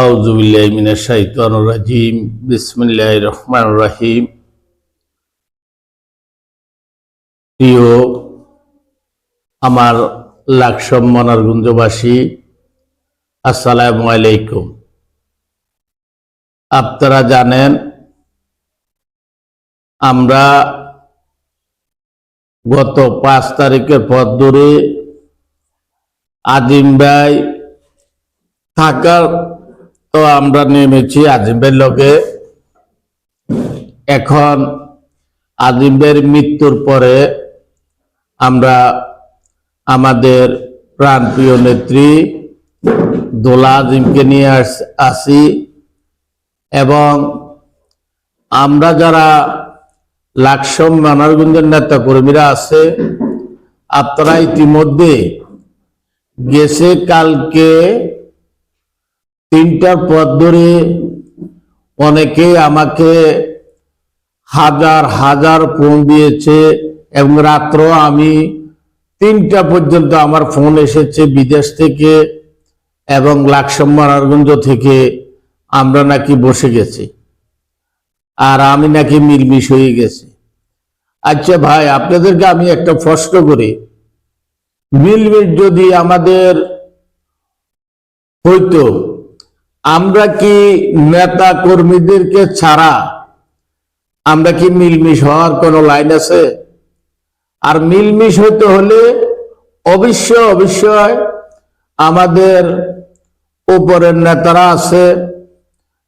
আউযু বিল্লাহি মিনাশ শাইতানির রাজিম। বিসমিল্লাহির রহমানির রহিম। প্রিয় আমার লাকসম মনারগুঞ্জবাসী, আসসালামু আলাইকুম। আপনারা জানেন আমরা গত 5 তারিখের পর ধরে আজিম ভাই থাকার তো আমরা নেমেছি আজিম ভাইয়ের লগে। এখন আজিম ভাইয়ের মৃত্যুর পরে আমরা আমাদের প্রাণপ্রিয় নেত্রী দোলা আজিমকে নিয়ে আসি এবং আমরা যারা লাকসম মনারগুঞ্জের নেতা কর্মীরা আছে, আপনারা ইতিমধ্যে গেছে কালকে 3টার পর ধরে অনেকেই আমাকে হাজার হাজার ফোন দিয়েছে এবং রাত্র আমি 3টা পর্যন্ত আমার ফোন এসেছে বিদেশ থেকে এবং লাকসম মনারগুঞ্জ থেকে। আমরা নাকি বসে গেছি আর আমি নাকি মিলমিশ হয়ে গেছি। আচ্ছা ভাই, আপনাদেরকে আমি একটা প্রশ্ন করি, মিলমিশ যদি আমাদের হইতো, আমরা কি নেতা কর্মীদেরকে ছাড়া আমরা কি মিলমিশ হওয়ার কোনো লাইন আছে? আর মিলমিশ হইতে হলে অবশ্যই আমাদের উপরের নেতারা আছে,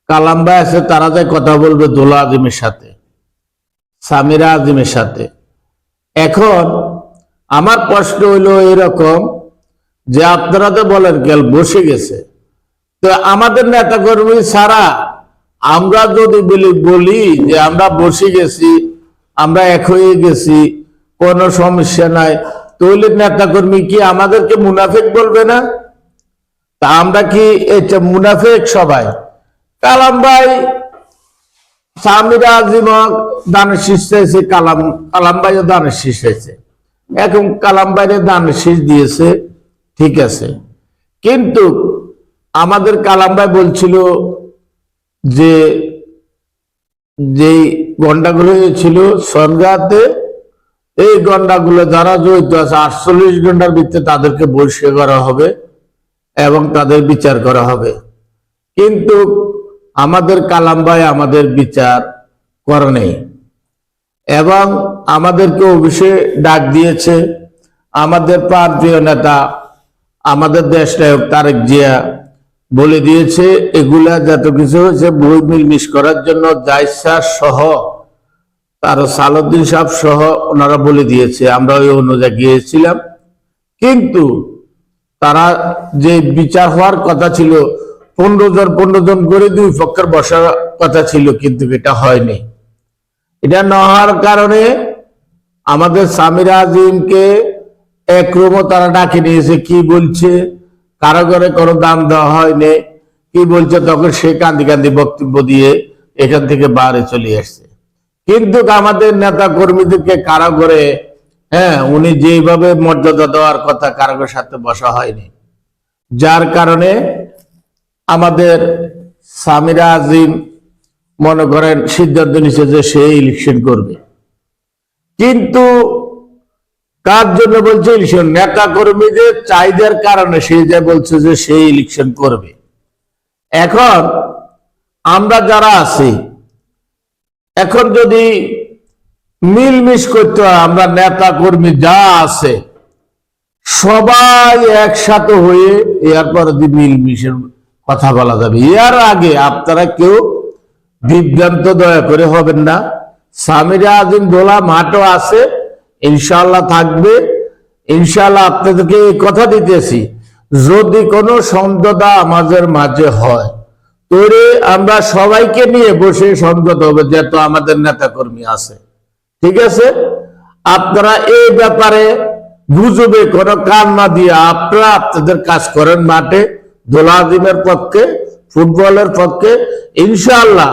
কালাম ভাই আছে, তারা যে কথা বলবে দোলা আজিমের সাথে, সামিরা আজিমের সাথে। এখন আমার প্রশ্ন হইলো এরকম যে আপনারা তো বলেন কেল বসে গেছে, তো আমাদের নেতা কর্মী ছাড়া আমরা যদি বলি যে আমরা বসে গেছি, আমরা এক হয়ে গেছি, কোনো সমস্যা নাই, তাহলে নেতা কর্মী কি আমাদেরকে মুনাফিক বলবে না? তা আমরা কি এটা মুনাফিক সবাই? কালাম ভাই সামিরা আজিম দানের শীষ চাইছে, কালাম ভাইও দানের শীষ হয়েছে। এখন কালাম ভাইরে দানের শীষ দিয়েছে, ঠিক আছে, কিন্তু আমাদের কালাম ভাই বলছিল যে যেই গন্ডাগুলো হয়েছিল সন্ধ্যাতে, এই গন্ডাগুলো যারা জড়িত আছে 48 ঘন্টার ভিতরে তাদেরকে বহিষ্কার করা হবে এবং তাদের বিচার করা হবে। কিন্তু আমাদের কালাম ভাই আমাদের বিচার করে নেই এবং আমাদেরকে অফিসে ডাক দিয়েছে। আমাদের প্রান্তীয় নেতা, আমাদের দেশ নায়ক তারেক জিয়া বলে দিয়েছে এগুলা যত কিছু হয়েছে বই মিলমিশ করার জন্য জায়সার সহ তার সালউদ্দিন সাহেব সহ ওনারা বলে দিয়েছে। আমরা ওই অনুযায়ী গিয়েছিলাম, কিন্তু তারা যে বিচার হওয়ার কথা ছিল 15 জন করে 2 পক্ষের বসার কথা ছিল, কিন্তু এটা হয়নি। এটা না হওয়ার কারণে আমাদের সামিরা আজিমকে এক রুমও তারা ডাকে নিয়েছে। কি বলছে, কারাগারে কোনো দাম দেওয়া হয়নি, কি বলছে, তখন সে কান্দি কান্দি বক্তব্য দিয়ে এখান থেকে বাইরে চলে আসছে। কিন্তু আমাদের নেতা কর্মীদেরকে কারাগারে উনি যেভাবে মর্যাদা দেওয়ার কথা কারাগারের সাথে বসা হয়নি, যার কারণে আমাদের সামিরা আজিম মনে করেন সিদ্ধান্ত নিচ্ছে যে সে ইলেকশন করবে। কিন্তু কার জন্য বলছে ইলেকশন? নেতা কর্মীদের চাহিদার কারণে সে যে বলছে যে সে ইলেকশন করবে। এখন আমরা যারা আছি, এখন যদি মিলমিশ করতে হয়, আমরা নেতা কর্মী যা আছে সবাই একসাথে হয়ে এরপরে মিলমিশের কথা বলা যাবে। এর আগে আপনারা কেউ বিভ্রান্ত দয়া করে হবেন না। সামিরা আজিম দোলা মাঠও আছে, ইনশাআল্লাহ থাকবে। ইনশাআল্লাহ আপনাদেরকে এই কথা দিতেছি, যদি কোনো সমঝোতা আমাদের মাঝে হয় তোরে আমরা সবাইকে নিয়ে বসে সমঝোতা হবে, যেহেতু আমাদের নেতা কর্মী আছে, ঠিক আছে? আপনারা এই ব্যাপারে গুজবে কোনো কান না দিয়ে আপনারা আপনাদের কাজ করেন মাঠে, দোলা আজিমের পক্ষে, ফুটবলের পক্ষে। ইনশাআল্লাহ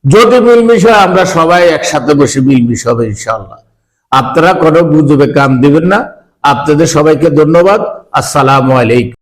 যদি মিলমিশ হয় আমরা সবাই একসাথে বসে মিলমিশ হবে ইনশাআল্লাহ। আপনারা কোনো গুজবে কান দিবেন না। আপনাদের সবাইকে ধন্যবাদ। আসসালামু আলাইকুম।